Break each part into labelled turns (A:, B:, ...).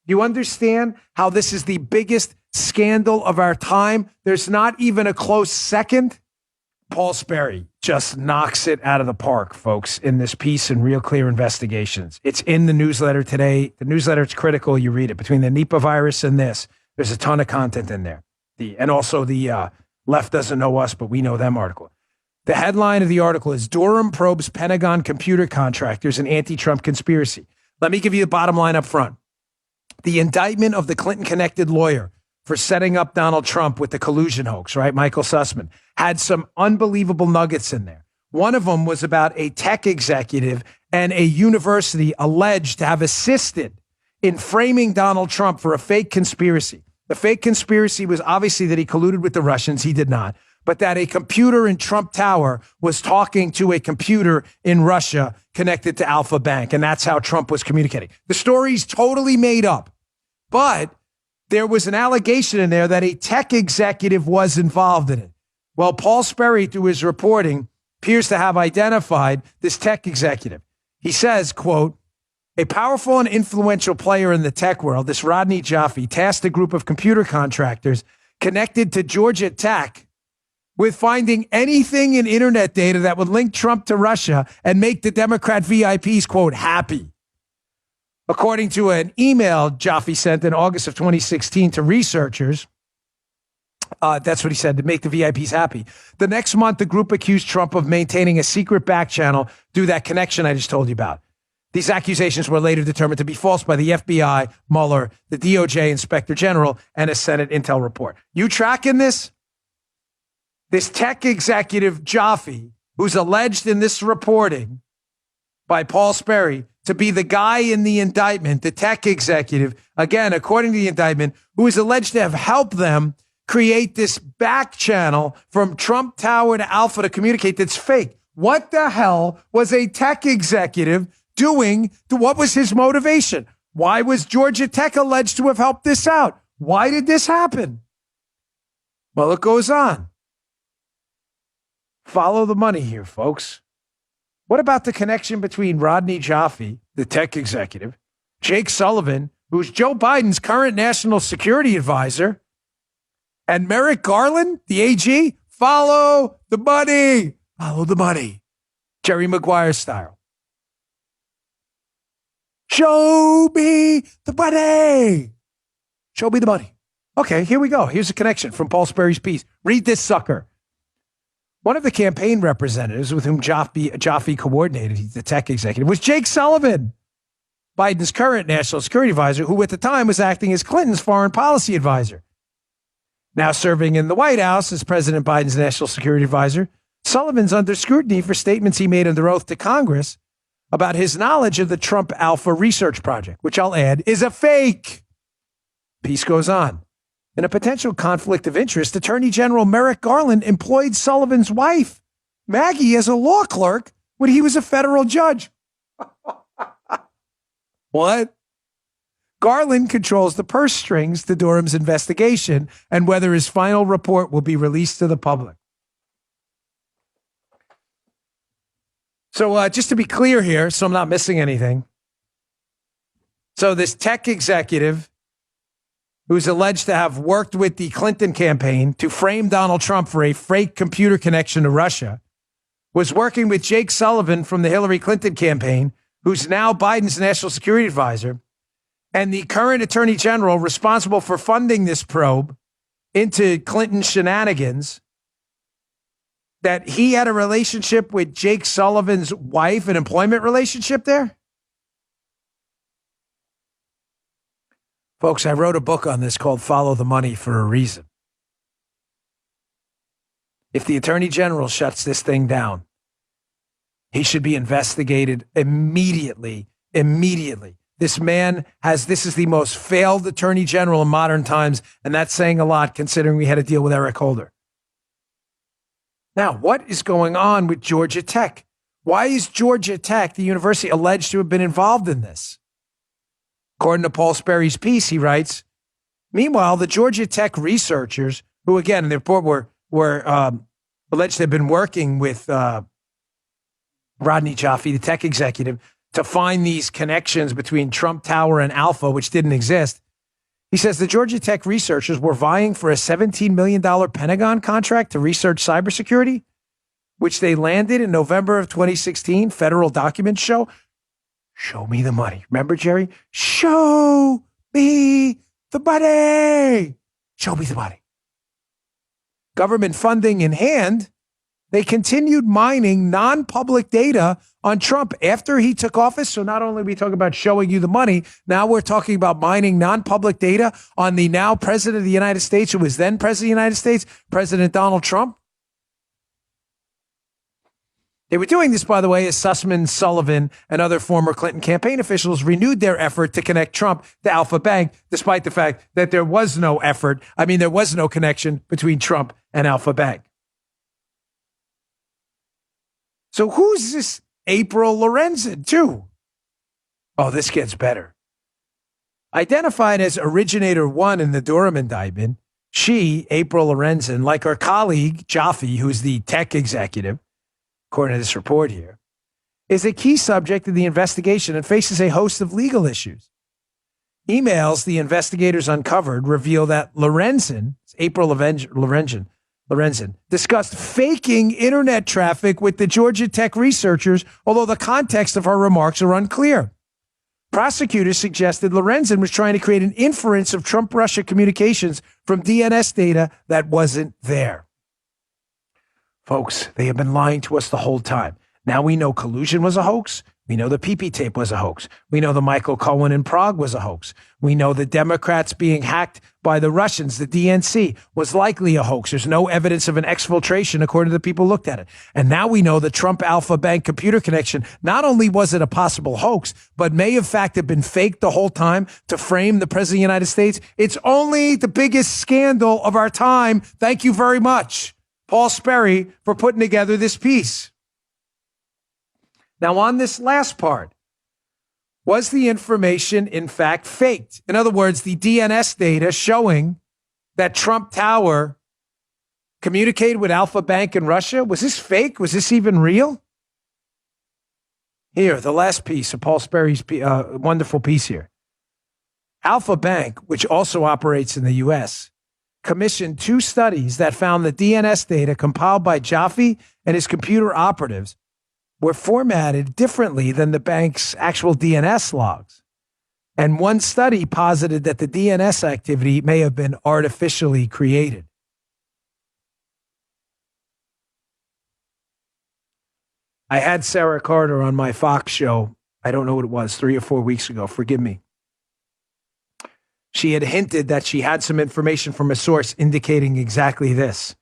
A: Do you understand how this is the biggest scandal of our time? There's not even a close second. Paul Sperry just knocks it out of the park, folks, in this piece in Real Clear Investigations. It's in the newsletter today. The newsletter, it's critical. You read it. Between the Nipah virus and this, there's a ton of content in there. And also the Left Doesn't Know Us, but We Know Them article. The headline of the article is Durham probes Pentagon computer contractors in anti-Trump conspiracy. Let me give you the bottom line up front. The indictment of the Clinton-connected lawyer for setting up Donald Trump with the collusion hoax, right? Michael Sussman had some unbelievable nuggets in there. One of them was about a tech executive and a university alleged to have assisted in framing Donald Trump for a fake conspiracy. The fake conspiracy was obviously that he colluded with the Russians. He did not. But that a computer in Trump Tower was talking to a computer in Russia connected to Alpha Bank. And that's how Trump was communicating. The story's totally made up. But there was an allegation in there that a tech executive was involved in it. Well, Paul Sperry, through his reporting, appears to have identified this tech executive. He says, quote, a powerful and influential player in the tech world, this Rodney Jaffe, tasked a group of computer contractors connected to Georgia Tech with finding anything in internet data that would link Trump to Russia and make the Democrat VIPs, quote, happy. According to an email Jaffe sent in August of 2016 to researchers, that's what he said, to make the VIPs happy. The next month, the group accused Trump of maintaining a secret back channel through that connection I just told you about. These accusations were later determined to be false by the FBI, Mueller, the DOJ Inspector General, and a Senate Intel report. You tracking this? This tech executive, Jaffe, who's alleged in this reporting by Paul Sperry to be the guy in the indictment, the tech executive, again, according to the indictment, who is alleged to have helped them create this back channel from Trump Tower to Alpha to communicate that's fake. What the hell was a tech executive doing? What was his motivation? Why was Georgia Tech alleged to have helped this out? Why did this happen? Well, it goes on. Follow the money here, folks. What about the connection between Rodney Jaffe, the tech executive, Jake Sullivan, who's Joe Biden's current national security advisor, and Merrick Garland, the AG? Follow the money. Follow the money. Jerry Maguire style. Show me the money. Show me the money. Okay, here we go. Here's a connection from Paul Sperry's piece. Read this sucker. One of the campaign representatives with whom Jaffe coordinated, he's the tech executive, was Jake Sullivan, Biden's current national security advisor, who at the time was acting as Clinton's foreign policy advisor. Now serving in the White House as President Biden's national security advisor, Sullivan's under scrutiny for statements he made under oath to Congress about his knowledge of the Trump Alpha research project, which I'll add is a fake. Piece goes on. In a potential conflict of interest, Attorney General Merrick Garland employed Sullivan's wife, Maggie, as a law clerk when he was a federal judge. What? Garland controls the purse strings to Durham's investigation and whether his final report will be released to the public. So just to be clear here, so I'm not missing anything. So this tech executive who's alleged to have worked with the Clinton campaign to frame Donald Trump for a fake computer connection to Russia, was working with Jake Sullivan from the Hillary Clinton campaign, who's now Biden's national security advisor, and the current attorney general responsible for funding this probe into Clinton shenanigans, that he had a relationship with Jake Sullivan's wife, an employment relationship there? Folks, I wrote a book on this called Follow the Money for a reason. If the attorney general shuts this thing down, he should be investigated immediately. This man this is the most failed attorney general in modern times, and that's saying a lot considering we had to deal with Eric Holder. Now, what is going on with Georgia Tech? Why is Georgia Tech, the university, alleged to have been involved in this? According to Paul Sperry's piece, he writes, meanwhile, the Georgia Tech researchers, who again in the report were alleged to have been working with Rodney Jaffe, the tech executive, to find these connections between Trump Tower and Alpha, which didn't exist. He says the Georgia Tech researchers were vying for a $17 million Pentagon contract to research cybersecurity, which they landed in November of 2016. Federal documents show me the money. Remember, Jerry? Show me the money. Show me the money. Government funding in hand, they continued mining non-public data on Trump after he took office. So not only are we talking about showing you the money, now we're talking about mining non-public data on the now president of the United States, who was then president of the United States, President Donald Trump. They were doing this, by the way, as Sussman, Sullivan, and other former Clinton campaign officials renewed their effort to connect Trump to Alpha Bank, despite the fact that there was no effort. There was no connection between Trump and Alpha Bank. So who's this April Lorenzen, too? Oh, this gets better. Identified as originator one in the Durham indictment, she, April Lorenzen, like her colleague, Jaffe, who's the tech executive, according to this report here, is a key subject of the investigation and faces a host of legal issues. Emails the investigators uncovered reveal that Lorenzen, discussed faking internet traffic with the Georgia Tech researchers, although the context of her remarks are unclear. Prosecutors suggested Lorenzen was trying to create an inference of Trump-Russia communications from DNS data that wasn't there. Folks, they have been lying to us the whole time. Now we know collusion was a hoax. We know the PP tape was a hoax. We know the Michael Cohen in Prague was a hoax. We know the Democrats being hacked by the Russians, the DNC, was likely a hoax. There's no evidence of an exfiltration according to the people who looked at it. And now we know the Trump Alpha Bank computer connection, not only was it a possible hoax, but may in fact have been faked the whole time to frame the President of the United States. It's only the biggest scandal of our time. Thank you very much, Paul Sperry, for putting together this piece. Now, on this last part, was the information in fact faked? In other words, the DNS data showing that Trump Tower communicated with Alpha Bank in Russia, was this fake? Was this even real? Here, the last piece of Paul Sperry's wonderful piece here. Alpha Bank, which also operates in the U.S., commissioned 2 studies that found the DNS data compiled by Jaffe and his computer operatives were formatted differently than the bank's actual DNS logs. And one study posited that the DNS activity may have been artificially created. I had Sarah Carter on my Fox show, I don't know what it was, 3 or 4 weeks ago, forgive me. She had hinted that she had some information from a source indicating exactly this,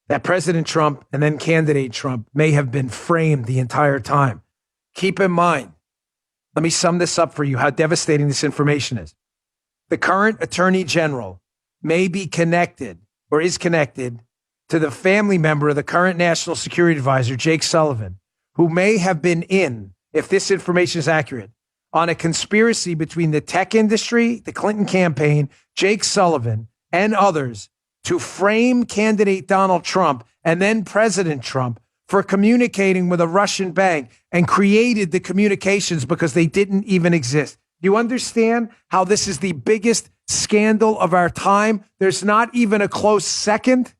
A: that President Trump and then candidate Trump may have been framed the entire time. Keep in mind, let me sum this up for you, how devastating this information is. The current attorney general may be connected or is connected to the family member of the current national security advisor, Jake Sullivan, who may have been in, if this information is accurate, on a conspiracy between the tech industry, the Clinton campaign, Jake Sullivan, and others to frame candidate Donald Trump and then President Trump for communicating with a Russian bank and created the communications because they didn't even exist. You understand how this is the biggest scandal of our time? There's not even a close second.